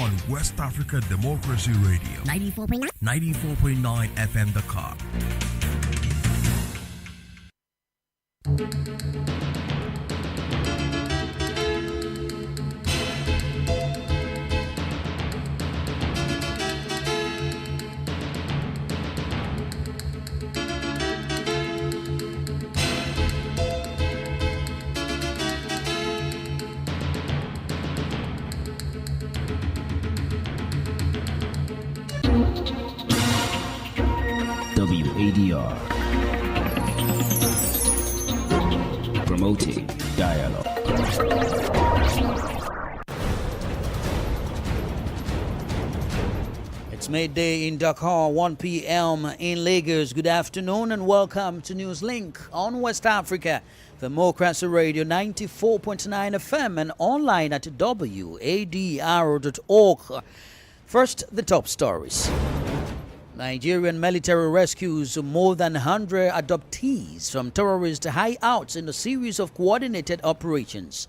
on West Africa Democracy Radio. 94.9 FM Dakar. WADR, promoting dialogue. It's midday in Dakar, 1 p.m. in Lagos. Good afternoon and welcome to Newslink on West Africa, Democracy Radio 94.9 FM and online at wadr.org. First, the top stories. Nigerian military rescues more than 100 adoptees from terrorist hideouts in a series of coordinated operations.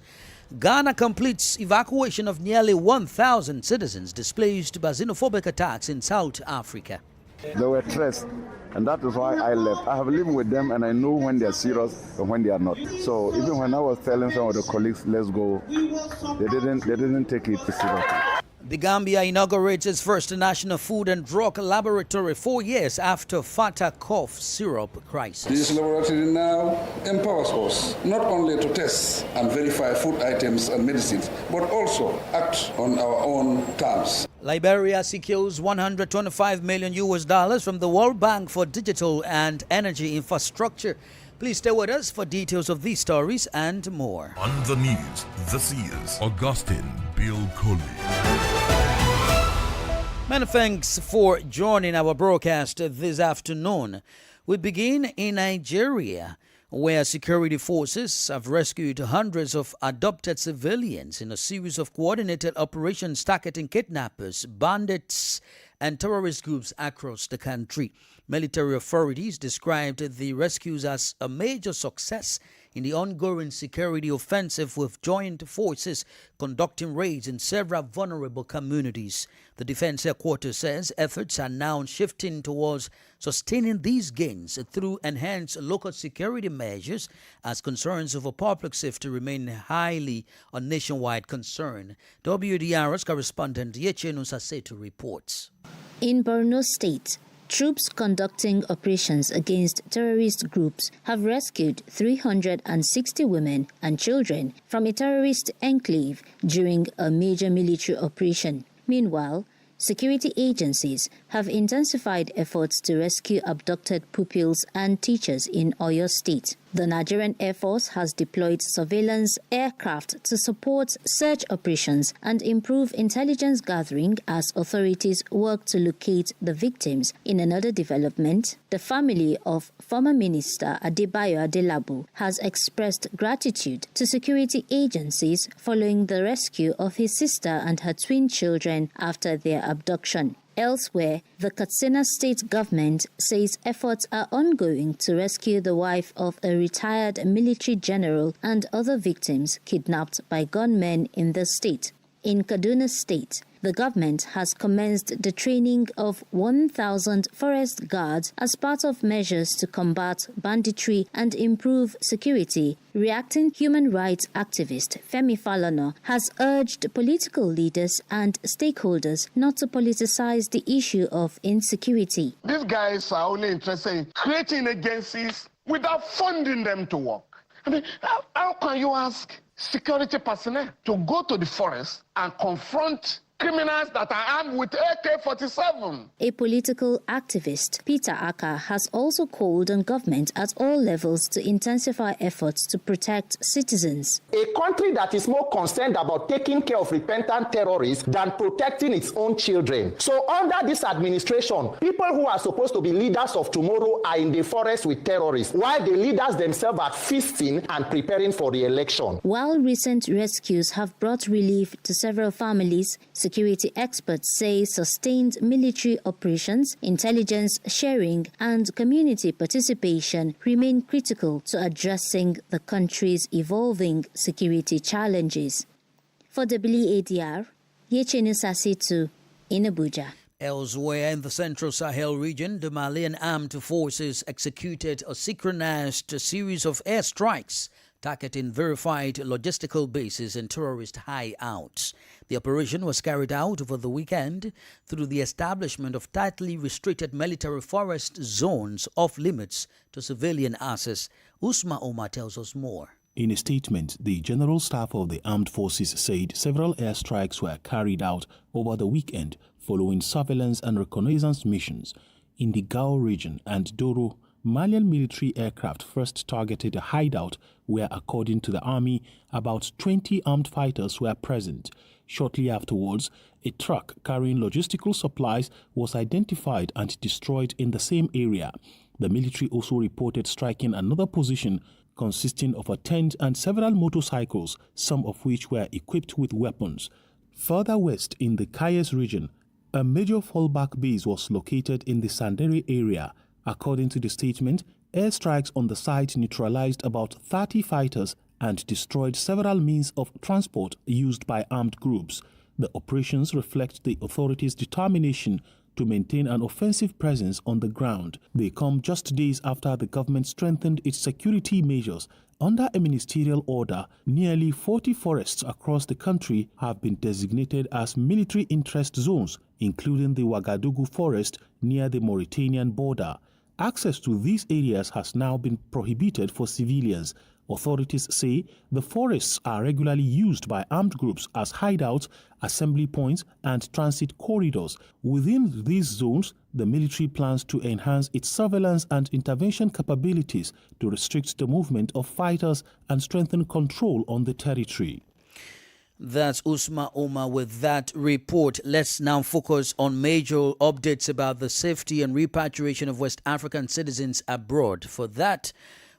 Ghana completes evacuation of nearly 1,000 citizens displaced by xenophobic attacks in South Africa. They were stressed, and that is why I left. I have lived with them, and I know when they are serious and when they are not. So even when I was telling some of the colleagues, let's go, they didn't take it seriously. The Gambia inaugurates its first national food and drug laboratory 4 years after Fata cough syrup crisis. This laboratory now empowers us not only to test and verify food items and medicines, but also act on our own terms. Liberia secures $125 million from the World Bank for digital and energy infrastructure. Please stay with us for details of these stories and more. On the news, this is Augustine Bill Coley. Many thanks for joining our broadcast this afternoon. We begin in Nigeria, where security forces have rescued hundreds of adopted civilians in a series of coordinated operations targeting kidnappers, bandits, and terrorist groups across the country. Military authorities described the rescues as a major success in the ongoing security offensive, with joint forces conducting raids in several vulnerable communities. The Defense Headquarters says efforts are now shifting towards sustaining these gains through enhanced local security measures, as concerns over public safety remain highly a nationwide concern. WDR's correspondent Yechenu Saseto reports. In Borno State, troops conducting operations against terrorist groups have rescued 360 women and children from a terrorist enclave during a major military operation. Meanwhile, security agencies have intensified efforts to rescue abducted pupils and teachers in Oyo State. The Nigerian Air Force has deployed surveillance aircraft to support search operations and improve intelligence gathering as authorities work to locate the victims. In another development, the family of former Minister Adebayo Adelabu has expressed gratitude to security agencies following the rescue of his sister and her twin children after their abduction. Elsewhere, the Katsina state government says efforts are ongoing to rescue the wife of a retired military general and other victims kidnapped by gunmen in the state. In Kaduna State, the government has commenced the training of 1,000 forest guards as part of measures to combat banditry and improve security. Reacting, human rights activist Femi Falana has urged political leaders and stakeholders not to politicize the issue of insecurity. These guys are only interested in creating agencies without funding them to work. I mean, how can you ask security personnel to go to the forest and confront criminals that are armed with AK-47. A political activist, Peter Aka, has also called on government at all levels to intensify efforts to protect citizens. A country that is more concerned about taking care of repentant terrorists than protecting its own children. So under this administration, people who are supposed to be leaders of tomorrow are in the forest with terrorists, while the leaders themselves are feasting and preparing for the election. While recent rescues have brought relief to several families, security experts say sustained military operations, intelligence sharing, and community participation remain critical to addressing the country's evolving security challenges. For WADR, Yechenu Sasitu in Abuja. Elsewhere in the Central Sahel region, the Malian armed forces executed a synchronized series of airstrikes targeting verified logistical bases and terrorist hideouts. The operation was carried out over the weekend through the establishment of tightly restricted military forest zones off limits to civilian access. Usma Omar tells us more. In a statement, the General Staff of the Armed Forces said several airstrikes were carried out over the weekend following surveillance and reconnaissance missions. In the Gao region and Doro, Malian military aircraft first targeted a hideout where, according to the army, about 20 armed fighters were present. Shortly afterwards, a truck carrying logistical supplies was identified and destroyed in the same area. The military also reported striking another position consisting of a tent and several motorcycles, some of which were equipped with weapons. Further west in the Kayes region, a major fallback base was located in the Sandere area. According to the statement, airstrikes on the site neutralized about 30 fighters and destroyed several means of transport used by armed groups. The operations reflect the authorities' determination to maintain an offensive presence on the ground. They come just days after the government strengthened its security measures. Under a ministerial order, nearly 40 forests across the country have been designated as military interest zones, including the Ouagadougou forest near the Mauritanian border. Access to these areas has now been prohibited for civilians. Authorities say the forests are regularly used by armed groups as hideouts, assembly points, and transit corridors. Within these zones, the military plans to enhance its surveillance and intervention capabilities to restrict the movement of fighters and strengthen control on the territory. That's Usma Omar with that report. Let's now focus on major updates about the safety and repatriation of West African citizens abroad. For that,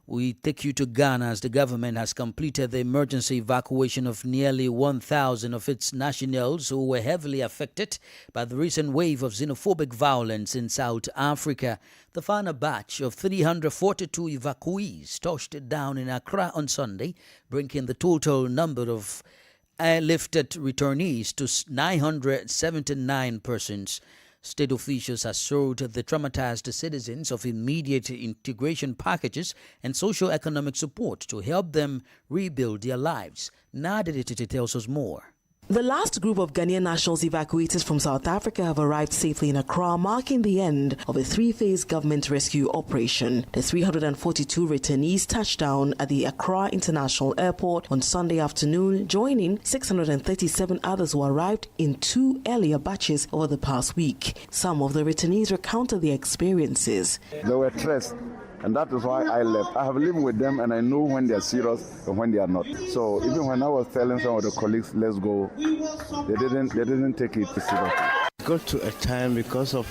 we take you to Ghana as the government has completed the emergency evacuation of nearly 1,000 of its nationals who were heavily affected by the recent wave of xenophobic violence in South Africa. The final batch of 342 evacuees touched down in Accra on Sunday, bringing the total number of airlifted returnees to 979 persons. State officials assured the traumatized citizens of immediate integration packages and socio-economic support to help them rebuild their lives. Nadia tells us more. The last group of Ghanaian nationals evacuated from South Africa have arrived safely in Accra, marking the end of a three-phase government rescue operation. The 342 returnees touched down at the Accra International Airport on Sunday afternoon, joining 637 others who arrived in two earlier batches over the past week. Some of the returnees recounted their experiences. They were stressed, and that is why I left. I have lived with them and I know when they are serious and when they are not. So even when I was telling some of the colleagues, let's go, they didn't take it seriously. Got to a time because of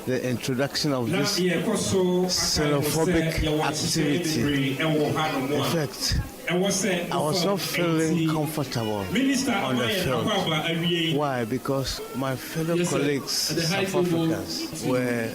the introduction of this xenophobic activity. In fact, I was not feeling comfortable on the field. Why? Because my fellow colleagues, South Africans, were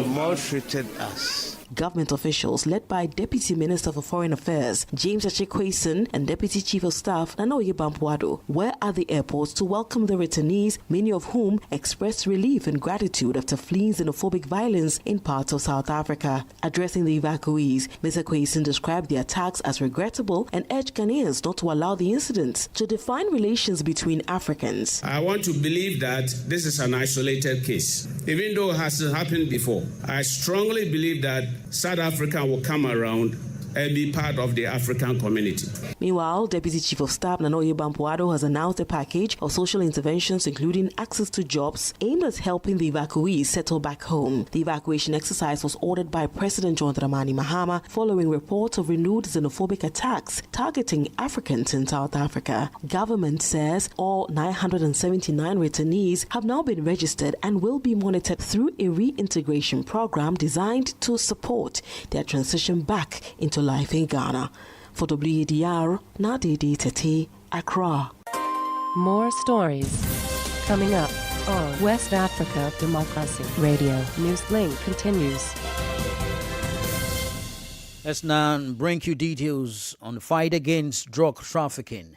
maltreated us. Government officials led by Deputy Minister for Foreign Affairs James Achekweson and Deputy Chief of Staff Nanoye Bampuado were at the airport to welcome the returnees, many of whom expressed relief and gratitude after fleeing xenophobic violence in parts of South Africa. Addressing the evacuees, Mr. Kwesen described the attacks as regrettable and urged Ghanaians not to allow the incidents to define relations between Africans. I want to believe that this is an isolated case. Even though it has happened before, I strongly believe that South Africa will come around and be part of the African community. Meanwhile, Deputy Chief of Staff Nanoye Bampuado has announced a package of social interventions including access to jobs aimed at helping the evacuees settle back home. The evacuation exercise was ordered by President John Dramani Mahama following reports of renewed xenophobic attacks targeting Africans in South Africa. Government says all 979 returnees have now been registered and will be monitored through a reintegration program designed to support their transition back into life in Ghana. For WDR, Nadidi Tete, Accra. More stories coming up on West Africa Democracy Radio. Newslink continues. Let's now bring you details on the fight against drug trafficking.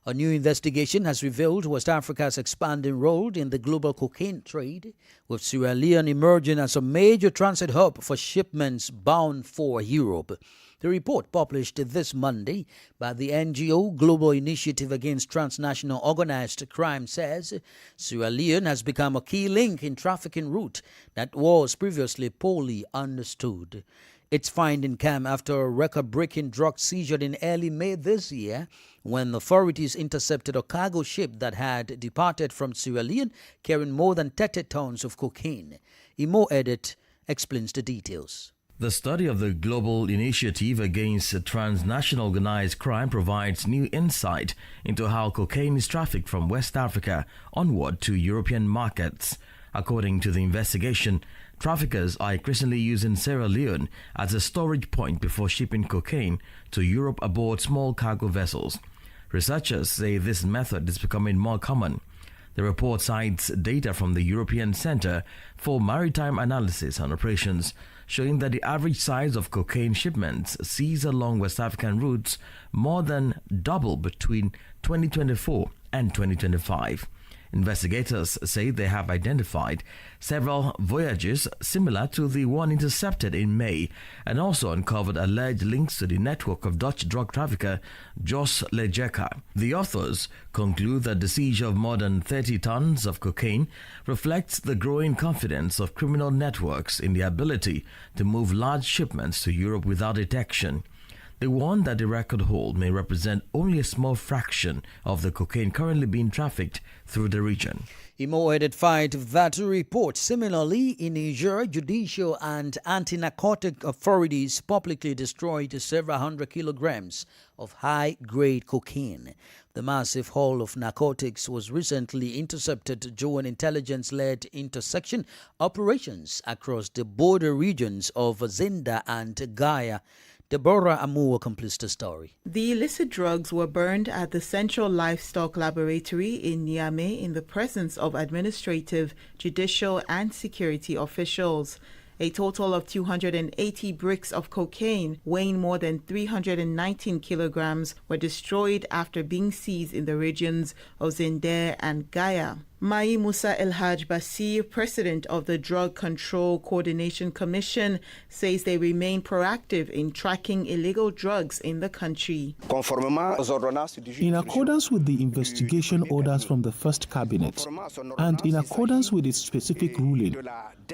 A new investigation has revealed West Africa's expanding role in the global cocaine trade, with Sierra Leone emerging as a major transit hub for shipments bound for Europe. The report, published this Monday by the NGO Global Initiative Against Transnational Organized Crime, says Sierra Leone has become a key link in trafficking route that was previously poorly understood. Its finding came after a record-breaking drug seizure in early May this year, when authorities intercepted a cargo ship that had departed from Sierra Leone carrying more than 30 tons of cocaine. Imo Edit explains the details. The study of the Global Initiative Against Transnational Organized Crime provides new insight into how cocaine is trafficked from West Africa onward to European markets. According to the investigation, traffickers are increasingly using Sierra Leone as a storage point before shipping cocaine to Europe aboard small cargo vessels. Researchers say this method is becoming more common. The report cites data from the European Center for Maritime Analysis and Operations, showing that the average size of cocaine shipments seized along West African routes more than doubled between 2024 and 2025. Investigators say they have identified several voyages similar to the one intercepted in May, and also uncovered alleged links to the network of Dutch drug trafficker Jos Lejeka. The authors conclude that the seizure of more than 30 tons of cocaine reflects the growing confidence of criminal networks in the ability to move large shipments to Europe without detection. They warn that the record hold may represent only a small fraction of the cocaine currently being trafficked through the region. Imo edified that report. Similarly, in Niger, judicial and anti-narcotic authorities publicly destroyed several hundred kilograms of high-grade cocaine. The massive haul of narcotics was recently intercepted during intelligence-led intersection operations across the border regions of Zinda and Gaia. Deborah Amour completes the story. The illicit drugs were burned at the Central Livestock Laboratory in Niamey in the presence of administrative, judicial, and security officials. A total of 280 bricks of cocaine weighing more than 319 kilograms were destroyed after being seized in the regions of Zinder and Gaia. Mai Musa El Haj Basir, president of the Drug Control Coordination Commission, says they remain proactive in tracking illegal drugs in the country. In accordance with the investigation orders from the First Cabinet and in accordance with its specific ruling,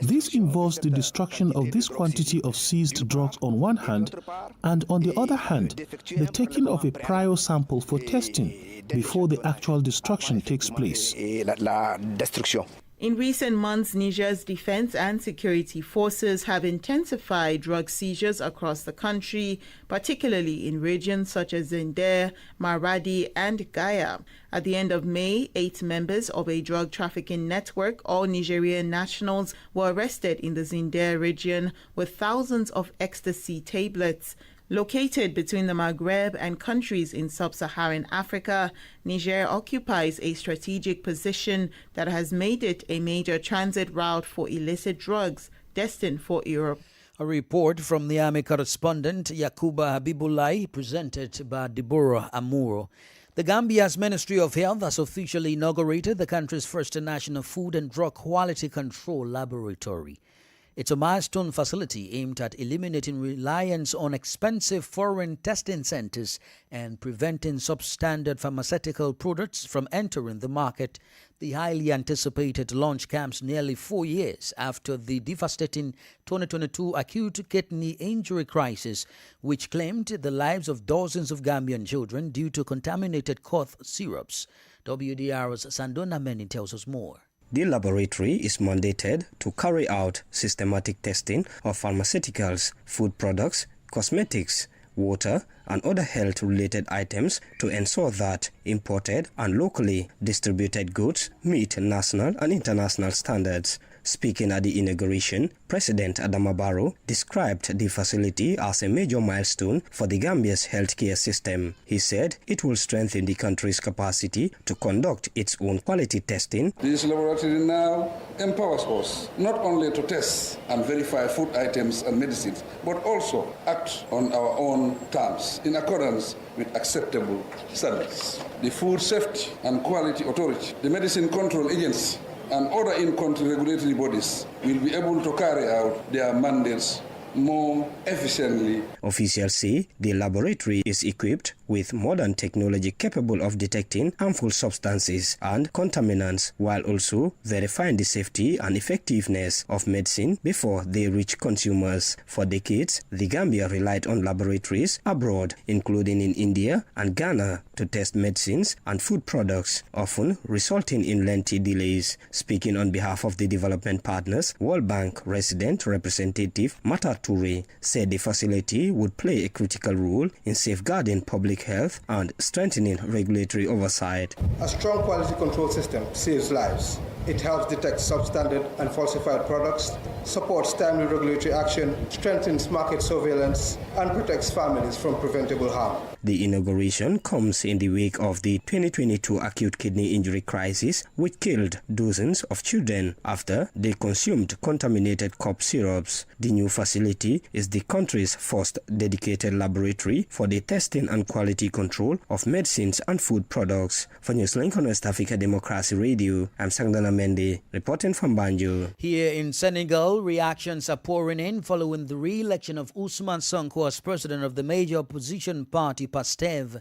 this involves the destruction of this quantity of seized drugs on one hand, and on the other hand, the taking of a prior sample for testing before the actual destruction takes place. In recent months, Niger's defense and security forces have intensified drug seizures across the country, particularly in regions such as Zinder, Maradi, and Gaia. At the end of May, 8 members of a drug trafficking network, all Nigerian nationals, were arrested in the Zinder region with thousands of ecstasy tablets. Located between the Maghreb and countries in sub-Saharan Africa, Niger occupies a strategic position that has made it a major transit route for illicit drugs destined for Europe. A report from the Army correspondent Yakuba Habibulai, presented by Deborah Amour. The Gambia's Ministry of Health has officially inaugurated the country's first national food and drug quality control laboratory. It's a milestone facility aimed at eliminating reliance on expensive foreign testing centers and preventing substandard pharmaceutical products from entering the market. The highly anticipated launch comes nearly 4 years after the devastating 2022 acute kidney injury crisis, which claimed the lives of dozens of Gambian children due to contaminated cough syrups. WDR's Sandona Meni tells us more. The laboratory is mandated to carry out systematic testing of pharmaceuticals, food products, cosmetics, water, and other health-related items to ensure that imported and locally distributed goods meet national and international standards. Speaking at the inauguration, President Adama Barrow described the facility as a major milestone for the Gambia's healthcare system. He said it will strengthen the country's capacity to conduct its own quality testing. This laboratory now empowers us not only to test and verify food items and medicines, but also act on our own terms in accordance with acceptable standards. The Food Safety and Quality Authority, the Medicine Control Agency, and other in-country regulatory bodies will be able to carry out their mandates more efficiently. Officials say the laboratory is equipped with modern technology capable of detecting harmful substances and contaminants, while also verifying the safety and effectiveness of medicine before they reach consumers. For decades, the Gambia relied on laboratories abroad, including in India and Ghana, to test medicines and food products, often resulting in lengthy delays. Speaking on behalf of the development partners, World Bank resident representative Mata Toure said the facility would play a critical role in safeguarding public health and strengthening regulatory oversight. A strong quality control system saves lives. It helps detect substandard and falsified products, supports timely regulatory action, strengthens market surveillance, and protects families from preventable harm. The inauguration comes in the wake of the 2022 acute kidney injury crisis, which killed dozens of children after they consumed contaminated cough syrups. The new facility is the country's first dedicated laboratory for the testing and quality control of medicines and food products. For Newslink on West Africa Democracy Radio, I'm Sangdana Mende, reporting from Banjul. Here in Senegal, reactions are pouring in following the re-election of Ousmane Sonko as president of the major opposition party, PASTEV.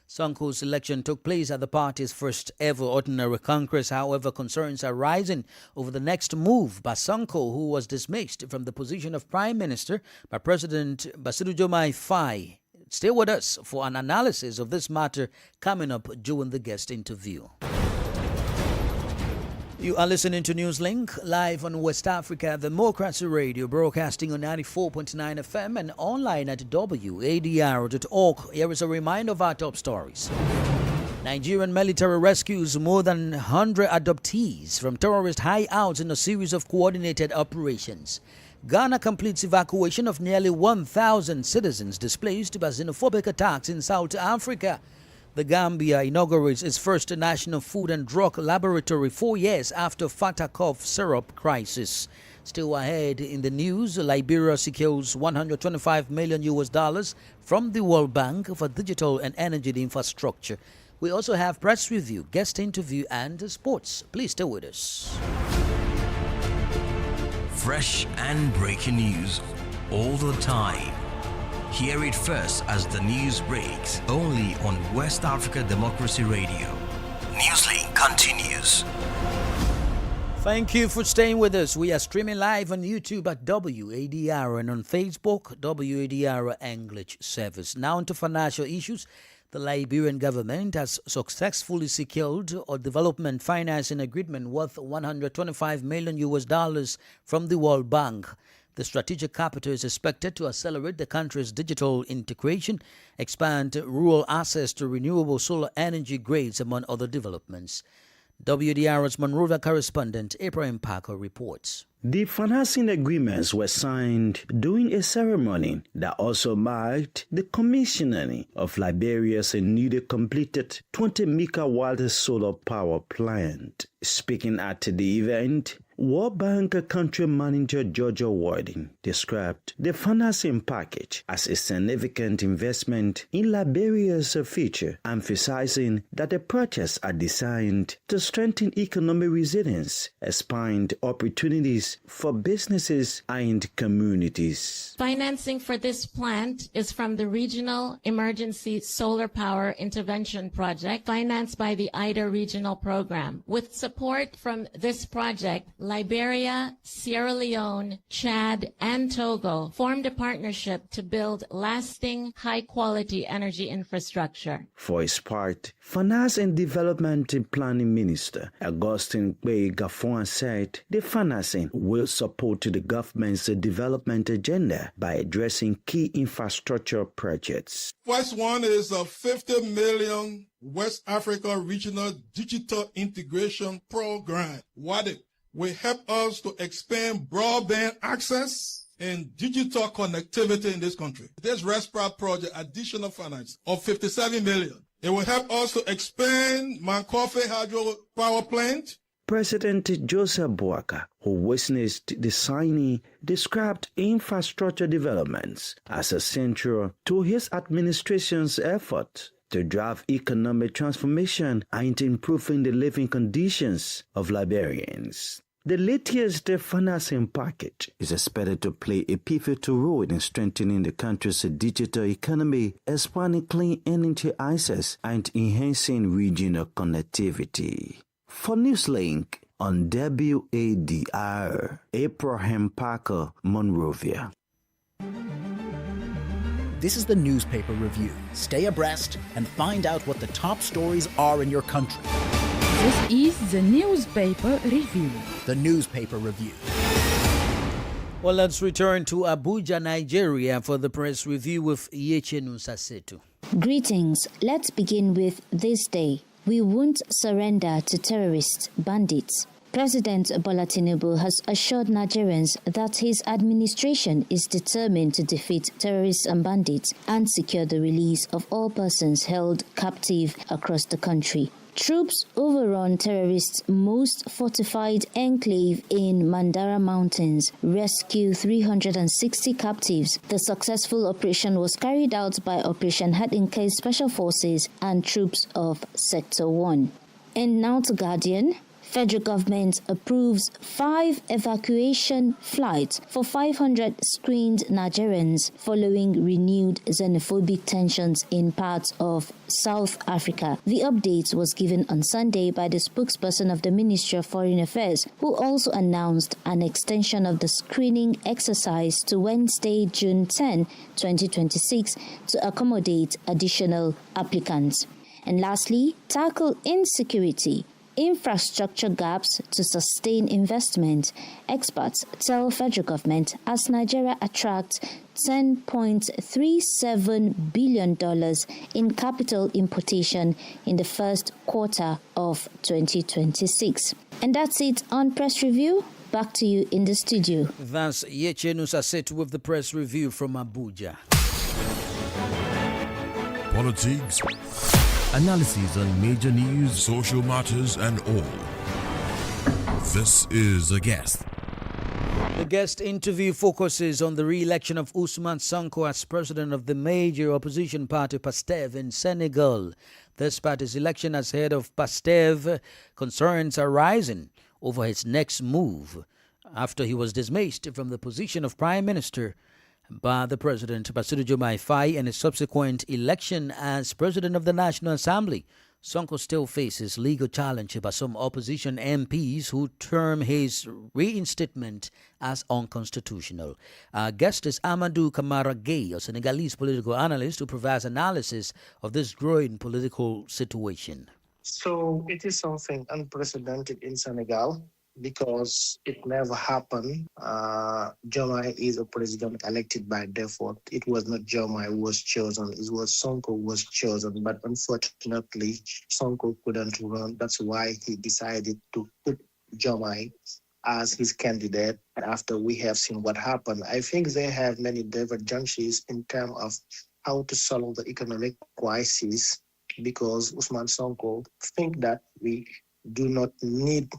Sonko's election took place at the party's first ever ordinary congress. However, concerns are rising over the next move by Sonko, who was dismissed from the position of prime minister by President Bassirou Diomaye Faye. Stay with us for an analysis of this matter coming up during the guest interview. You are listening to Newslink live on West Africa Democracy Radio, broadcasting on 94.9 FM and online at wadr.org. Here is a reminder of our top stories. Nigerian military rescues more than 100 adoptees from terrorist hideouts in a series of coordinated operations. Ghana completes evacuation of nearly 1,000 citizens displaced by xenophobic attacks in South Africa. The Gambia inaugurates its first national food and drug laboratory 4 years after Fata cough syrup crisis. Still ahead in the news, Liberia secures $125 million from the World Bank for digital and energy infrastructure. We also have press review, guest interview, and sports. Please stay with us. Fresh and breaking news all the time. Hear it first as the news breaks, only on West Africa Democracy Radio. Newslink continues. Thank you for staying with us. We are streaming live on YouTube at WADR and on Facebook, WADR English Service. Now into financial issues. The Liberian government has successfully secured a development financing agreement worth $125 million from the World Bank. The strategic capital is expected to accelerate the country's digital integration, expand rural access to renewable solar energy grades, among other developments. WDR's Monrovia correspondent Abraham Parker reports. The financing agreements were signed during a ceremony that also marked the commissioning of Liberia's newly completed 20-megawatt solar power plant. Speaking at the event, World Bank country manager Georgia Wadr described the financing package as a significant investment in Liberia's future, emphasizing that the projects are designed to strengthen economic resilience, expand opportunities for businesses and communities. Financing for this plant is from the Regional Emergency Solar Power Intervention Project, financed by the IDA Regional Program. With support from this project, Liberia, Sierra Leone, Chad, and Togo formed a partnership to build lasting, high-quality energy infrastructure. For his part, Finance and Development Planning Minister Augustin Gafon said the financing will support the government's development agenda by addressing key infrastructure projects. First one is a $50 million West Africa Regional Digital Integration Program, Wadr. will help us to expand broadband access and digital connectivity in this country. This RESPRA project, additional finance of $57 million. It will help us to expand Mankofe Hydro Power Plant. President Joseph Boakai, who witnessed the signing, described infrastructure developments as essential to his administration's effort to drive economic transformation and improving the living conditions of Liberians. The latest financing package is expected to play a pivotal role in strengthening the country's digital economy, expanding clean energy access, and enhancing regional connectivity. For Newslink on WADR, Abraham Parker, Monrovia. This is the newspaper review. Stay abreast and find out what the top stories are in your country. This is the newspaper review. The newspaper review. Well, let's return to Abuja, Nigeria for the press review with Yechenu Sasetu. Greetings. Let's begin with this day. We won't surrender to terrorists, bandits. President Bola Tinubu has assured Nigerians that his administration is determined to defeat terrorists and bandits and secure the release of all persons held captive across the country. Troops overrun terrorists' most fortified enclave in Mandara Mountains, rescue 360 captives. The successful operation was carried out by Operation Hadinke Special Forces and troops of Sector 1. And now to Guardian. Federal government approves 5 evacuation flights for 500 screened Nigerians following renewed xenophobic tensions in parts of South Africa. The update was given on Sunday by the spokesperson of the Ministry of Foreign Affairs, who also announced an extension of the screening exercise to Wednesday, June 10, 2026, to accommodate additional applicants. And lastly, tackle insecurity. Infrastructure gaps to sustain investment. Experts tell federal government as Nigeria attracts $10.37 billion in capital importation in the first quarter of 2026. And that's it on Press Review. Back to you in the studio. That's Yechenu Sasetu with the press review from Abuja. Politics, analysis on major news, social matters, and all. This is A Guest. The guest interview focuses on the re-election of Ousmane Sonko as president of the major opposition party PASTEF in Senegal. This party's election as head of PASTEF, concerns are rising over his next move after he was dismissed from the position of prime minister by the president, Bassirou Diomaye Faye, and his subsequent election as president of the National Assembly. Sonko still faces legal challenge by some opposition MPs who term his reinstatement as unconstitutional. Our guest is Amadou Kamara Gueye, a Senegalese political analyst who provides analysis of this growing political situation. So it is something unprecedented in Senegal, because it never happened. Diomaye is a president elected by default. It was not Diomaye who was chosen, it was Sonko who was chosen. But unfortunately, Sonko couldn't run. That's why he decided to put Diomaye as his candidate. And after we have seen what happened, I think they have many divergences in terms of how to solve the economic crisis, because Ousmane Sonko think that we do not need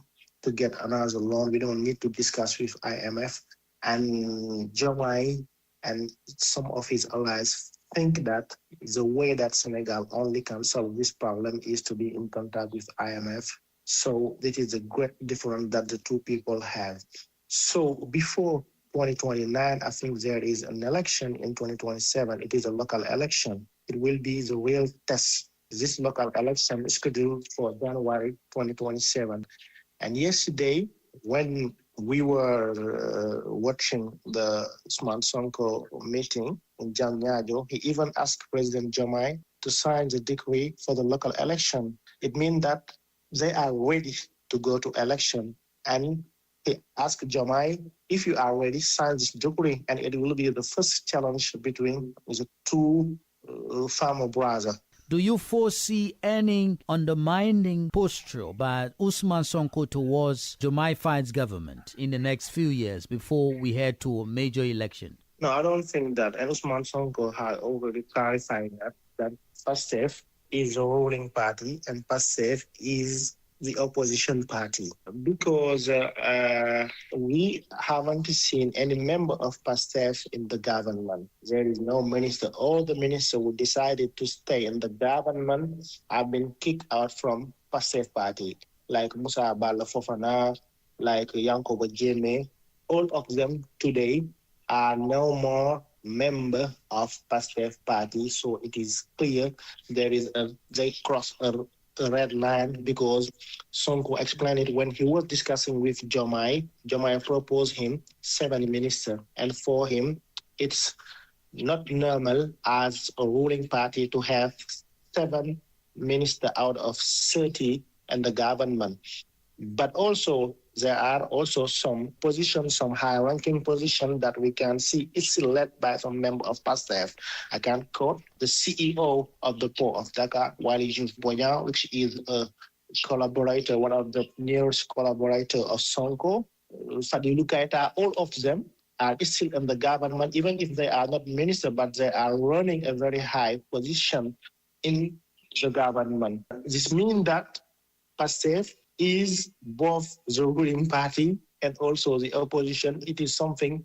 to get another loan. We don't need to discuss with IMF. And Diomaye and some of his allies think that the way that Senegal only can solve this problem is to be in contact with IMF. So this is a great difference that the two people have. So before 2029, I think there is an election in 2027. It is a local election. It will be the real test. This local election is scheduled for January 2027. And yesterday, when we were watching the Ousmane Sonko meeting in Diamniadio, he even asked President Diomaye to sign the decree for the local election. It means that they are ready to go to election. And he asked Diomaye, if you are ready, sign this decree. And it will be the first challenge between the two farmer brothers. Do you foresee any undermining posture by Usman Sonko towards Jomai Faye's government in the next few years before we head to a major election? No, I don't think that. And Usman Sonko had already clarified that PASTEF is a ruling party and PASTEF is the opposition party. Because we haven't seen any member of PASTEF in the government. There is no minister. All the ministers who decided to stay in the government have been kicked out from PASTEF party. Like Musa Bala Fofana, like Yankoba Jeme. All of them today are no more member of PASTEF party, so it is clear they cross a red line because Sonko explained it when he was discussing with Jomai. Jomai proposed him 7 ministers, and for him, it's not normal as a ruling party to have 7 ministers out of 30 in the government. But also, there are also some positions, some high-ranking positions that we can see is led by some member of PASTEF. I can quote the CEO of the port of Dakar, Wali Jules Boyan, which is a collaborator, one of the nearest collaborators of Sonko. Sadi Lukaita, all of them are still in the government, even if they are not minister, but they are running a very high position in the government. This means that PASTEF is both the ruling party and also the opposition. It is something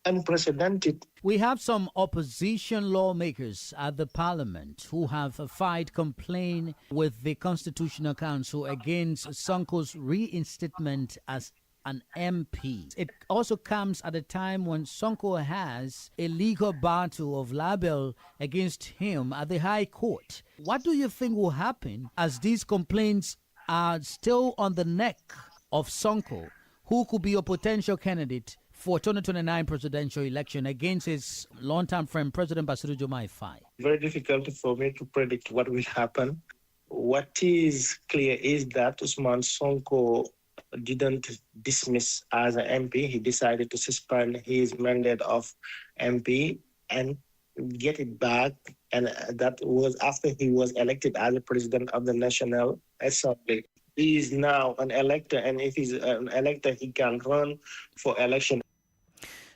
unprecedented. We have some opposition lawmakers at the parliament who have filed complaint with the Constitutional Council against Sonko's reinstatement as an MP. It also comes at a time when Sonko has a legal battle of libel against him at the High Court. What do you think will happen as these complaints are still on the neck of Sonko, who could be a potential candidate for 2029 presidential election against his longtime friend, President Bassirou Diomaye Faye? Very difficult for me to predict what will happen. What is clear is that Usman Sonko didn't dismiss as an MP. He decided to suspend his mandate of MP and get it back. And that was after he was elected as the president of the National Assembly. He is now an elector, and if he's an elector, he can run for election.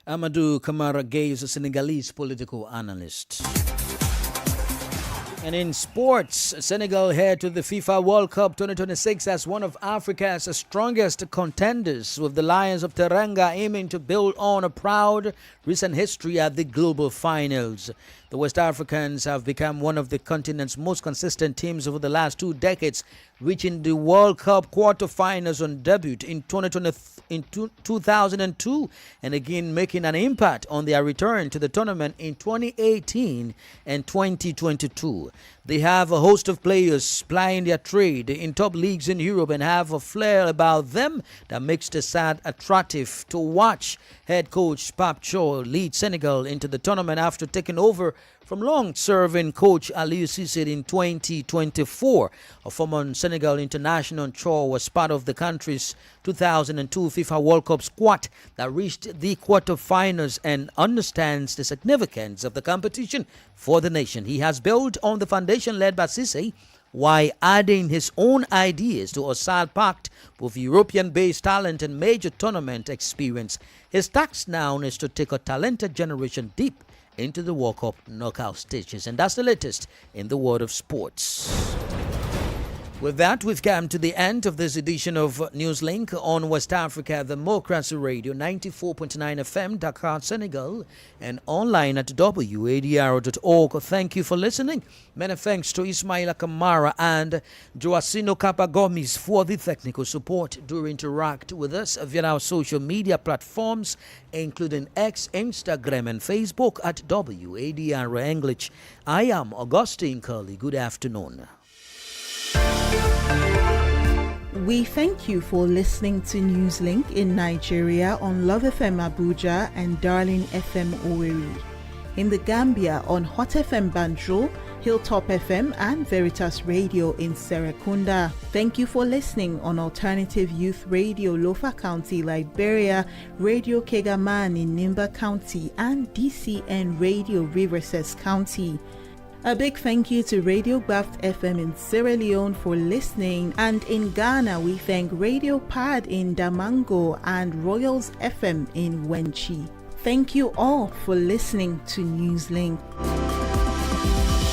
Amadou Kamara Gay is a Senegalese political analyst. And in sports, Senegal head to the FIFA World Cup 2026 as one of Africa's strongest contenders, with the Lions of Teranga aiming to build on a proud recent history at the global finals. The West Africans have become one of the continent's most consistent teams over the last 2 decades, reaching the World Cup quarterfinals on debut in 2002 and again making an impact on their return to the tournament in 2018 and 2022. They have a host of players plying their trade in top leagues in Europe and have a flair about them that makes the side attractive to watch. Head coach Pape Thiaw leads Senegal into the tournament after taking over from long-serving coach Aliou Cissé in 2024. A former Senegal international, Thiaw was part of the country's 2002 FIFA World Cup squad that reached the quarterfinals and understands the significance of the competition for the nation. He has built on the foundation led by Cissé while adding his own ideas to a side packed with European-based talent and major tournament experience. His task now is to take a talented generation deep into the World Cup knockout stages. And that's the latest in the world of sports. With that, we've come to the end of this edition of Newslink on West Africa Democracy Radio, 94.9 FM, Dakar, Senegal, and online at wadr.org. Thank you for listening. Many thanks to Ismaila Kamara and Joacino Capagomis for the technical support. Do interact with us via our social media platforms, including X, Instagram, and Facebook at WADR English. I am Augustine Curley. Good afternoon. We thank you for listening to Newslink in Nigeria on Love FM Abuja and Darling FM Owerri. In the Gambia on Hot FM Banjul, Hilltop FM and Veritas Radio in Serekunda. Thank you for listening on Alternative Youth Radio Lofa County, Liberia, Radio Kegaman in Nimba County, and DCN Radio Riverses County. A big thank you to Radio Graft FM in Sierra Leone for listening, and in Ghana we thank Radio Pad in Damango and Royals FM in Wenchi. Thank you all for listening to Newslink.